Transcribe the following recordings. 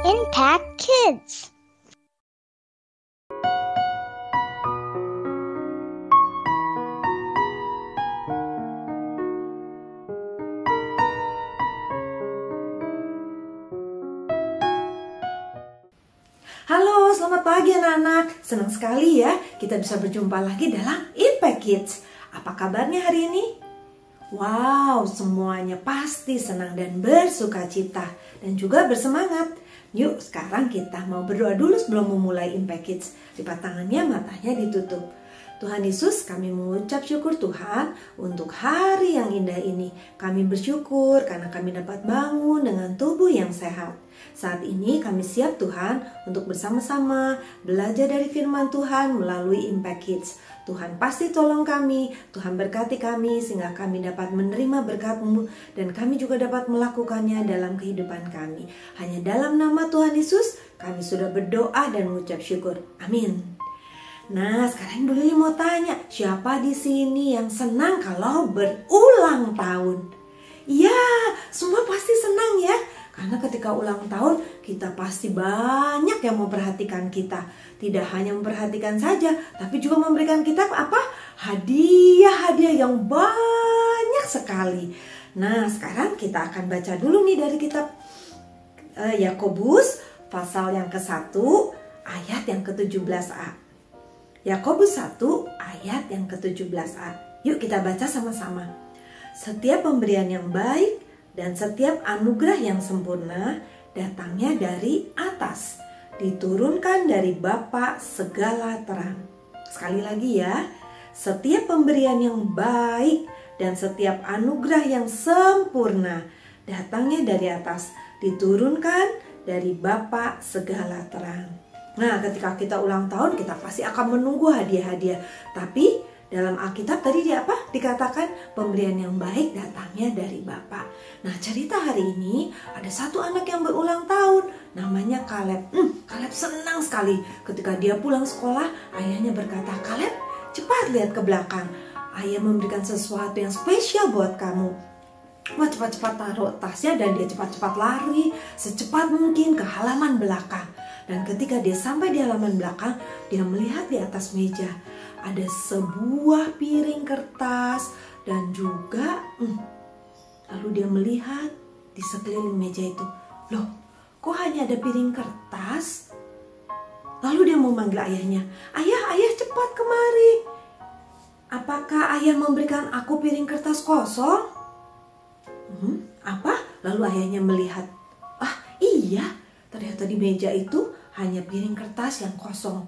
Impact Kids. Halo, selamat pagi anak-anak. Senang sekali ya kita bisa berjumpa lagi dalam Impact Kids. Apa kabarnya hari ini? Wow, semuanya pasti senang dan bersukacita dan juga bersemangat. Yuk, sekarang kita mau berdoa dulu sebelum memulai Impact Kids. Lipat tangannya, matanya ditutup. Tuhan Yesus, kami mengucap syukur Tuhan untuk hari yang indah ini. Kami bersyukur karena kami dapat bangun dengan tubuh yang sehat. Saat ini kami siap Tuhan untuk bersama-sama belajar dari firman Tuhan melalui Impact Kids. Tuhan pasti tolong kami, Tuhan berkati kami sehingga kami dapat menerima berkat-Mu dan kami juga dapat melakukannya dalam kehidupan kami. Hanya dalam nama Tuhan Yesus kami sudah berdoa dan mengucap syukur. Amin. Nah, sekarang Bu Lili mau tanya, siapa di sini yang senang kalau berulang tahun? Ya, semua pasti senang ya. Karena ketika ulang tahun, kita pasti banyak yang memperhatikan kita. Tidak hanya memperhatikan saja, tapi juga memberikan kita apa? Hadiah-hadiah yang banyak sekali. Nah, sekarang kita akan baca dulu nih dari kitab Yakobus pasal yang ke-1 ayat yang ke-17a. Yakobus 1 ayat yang ke-17a. Yuk kita baca sama-sama. Setiap pemberian yang baik dan setiap anugerah yang sempurna datangnya dari atas, diturunkan dari Bapa segala terang. Sekali lagi ya. Setiap pemberian yang baik dan setiap anugerah yang sempurna datangnya dari atas, diturunkan dari Bapa segala terang. Nah, ketika kita ulang tahun, kita pasti akan menunggu hadiah-hadiah. Tapi dalam Alkitab tadi dikatakan pemberian yang baik datangnya dari Bapa. Nah, cerita hari ini ada satu anak yang berulang tahun, namanya Kaleb. Kaleb senang sekali ketika dia pulang sekolah, ayahnya berkata, "Kaleb, cepat lihat ke belakang. Ayah memberikan sesuatu yang spesial buat kamu." Wah, cepat-cepat taruh tasnya dan dia cepat-cepat lari secepat mungkin ke halaman belakang. Dan ketika dia sampai di halaman belakang, dia melihat di atas meja ada sebuah piring kertas dan juga lalu dia melihat di sekeliling meja itu, loh, kok hanya ada piring kertas? Lalu dia memanggil ayahnya, ayah cepat kemari. Apakah ayah memberikan aku piring kertas kosong? Apa? Lalu ayahnya melihat, iya, ternyata di meja itu hanya piring kertas yang kosong.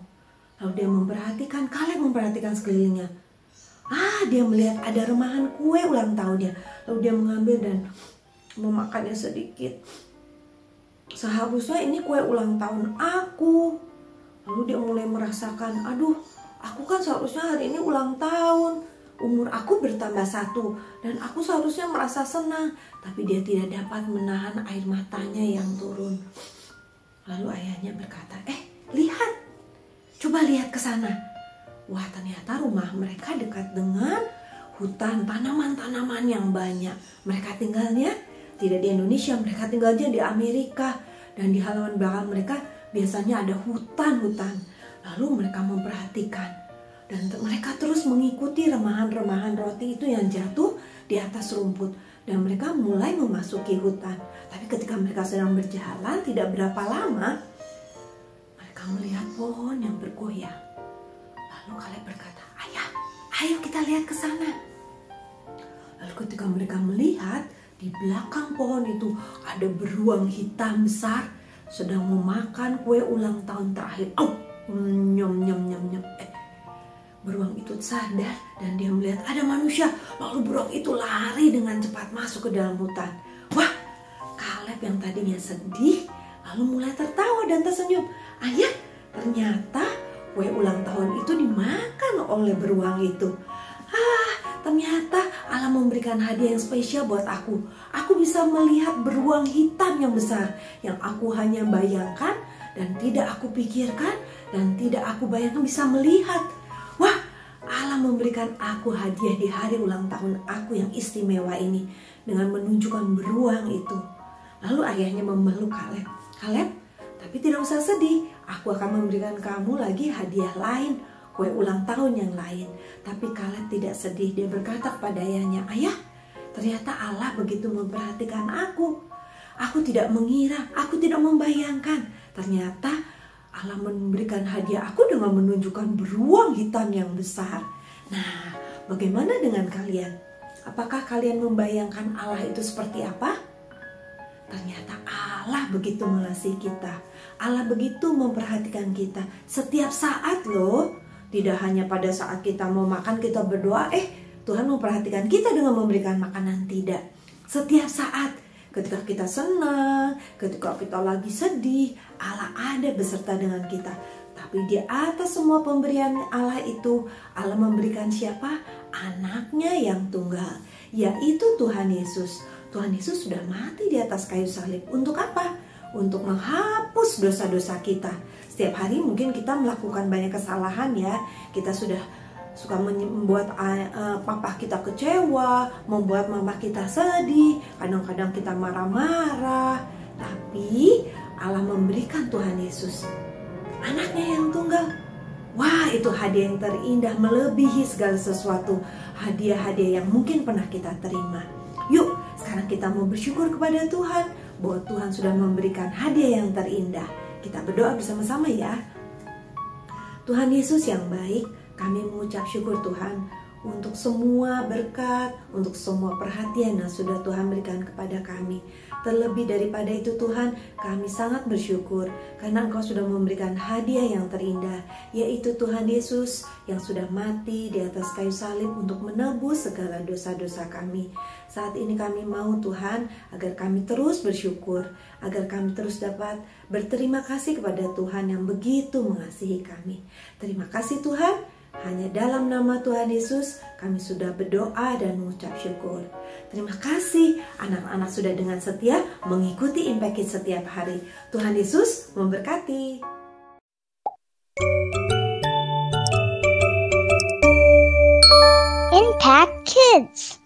Lalu dia memperhatikan, Kaleb memperhatikan sekelilingnya. Dia melihat ada remahan kue ulang tahunnya. Lalu dia mengambil dan memakannya sedikit. Seharusnya ini kue ulang tahun aku. Lalu dia mulai merasakan, aku kan seharusnya hari ini ulang tahun. Umur aku bertambah 1 dan aku seharusnya merasa senang. Tapi dia tidak dapat menahan air matanya yang turun. Lalu ayahnya berkata, lihat, coba lihat ke sana. Wah, ternyata rumah mereka dekat dengan hutan, tanaman-tanaman yang banyak. Mereka tinggalnya tidak di Indonesia, mereka tinggalnya di Amerika. Dan di halaman belakang mereka biasanya ada hutan-hutan. Lalu mereka memperhatikan. Dan mereka terus mengikuti remahan-remahan roti itu yang jatuh di atas rumput. Dan mereka mulai memasuki hutan. Tapi ketika mereka sedang berjalan, tidak berapa lama, mereka melihat pohon yang bergoyang. Lalu Kaleb berkata, ayah, ayo kita lihat ke sana. Lalu ketika mereka melihat, di belakang pohon itu ada beruang hitam besar sedang memakan kue ulang tahun terakhir. Beruang itu sadar dan dia melihat ada manusia. Lalu beruang itu lari dengan cepat masuk ke dalam hutan. Wah, Kaleb yang tadinya sedih lalu mulai tertawa dan tersenyum. Ayah, ternyata kue ulang tahun itu dimakan oleh beruang itu. Ternyata Allah memberikan hadiah yang spesial buat aku. Aku bisa melihat beruang hitam yang besar yang aku hanya bayangkan dan tidak aku pikirkan dan tidak aku bayangkan bisa melihat. Wah, Allah memberikan aku hadiah di hari ulang tahun aku yang istimewa ini dengan menunjukkan beruang itu. Lalu ayahnya memeluk Kaleb. Kaleb, Tapi tidak usah sedih, aku akan memberikan kamu lagi hadiah lain, kue ulang tahun yang lain. Tapi Kaleb tidak sedih, dia berkata kepada ayahnya, ayah, ternyata Allah begitu memperhatikan aku. Aku tidak mengira, aku tidak membayangkan. Ternyata Allah memberikan hadiah aku dengan menunjukkan beruang hitam yang besar. Nah, bagaimana dengan kalian? Apakah kalian membayangkan Allah itu seperti apa? Ternyata Allah begitu mengasihi kita. Allah begitu memperhatikan kita setiap saat loh. Tidak hanya pada saat kita mau makan kita berdoa, Tuhan memperhatikan kita dengan memberikan makanan. Tidak. Setiap saat, ketika kita senang, ketika kita lagi sedih, Allah ada beserta dengan kita. Tapi di atas semua pemberian Allah itu, Allah memberikan siapa? Anaknya yang tunggal, yaitu Tuhan Yesus. Tuhan Yesus sudah mati di atas kayu salib. Untuk apa? Untuk menghapus dosa-dosa kita. Setiap hari mungkin kita melakukan banyak kesalahan ya. Kita sudah suka membuat papa kita kecewa, membuat mama kita sedih. Kadang-kadang kita marah-marah. Tapi Allah memberikan Tuhan Yesus, anaknya yang tunggal. Wah, itu hadiah yang terindah, melebihi segala sesuatu. Hadiah-hadiah yang mungkin pernah kita terima. Yuk, sekarang kita mau bersyukur kepada Tuhan bahwa Tuhan sudah memberikan hadiah yang terindah. Kita berdoa bersama-sama ya. Tuhan Yesus yang baik, kami mengucap syukur Tuhan untuk semua berkat, untuk semua perhatian yang sudah Tuhan berikan kepada kami. Terlebih daripada itu Tuhan, kami sangat bersyukur karena Engkau sudah memberikan hadiah yang terindah, yaitu Tuhan Yesus yang sudah mati di atas kayu salib untuk menebus segala dosa-dosa kami. Saat ini kami mau Tuhan agar kami terus bersyukur, agar kami terus dapat berterima kasih kepada Tuhan yang begitu mengasihi kami. Terima kasih Tuhan. Hanya dalam nama Tuhan Yesus kami sudah berdoa dan mengucap syukur. Terima kasih anak-anak sudah dengan setia mengikuti Impact Kids setiap hari. Tuhan Yesus memberkati. Impact Kids.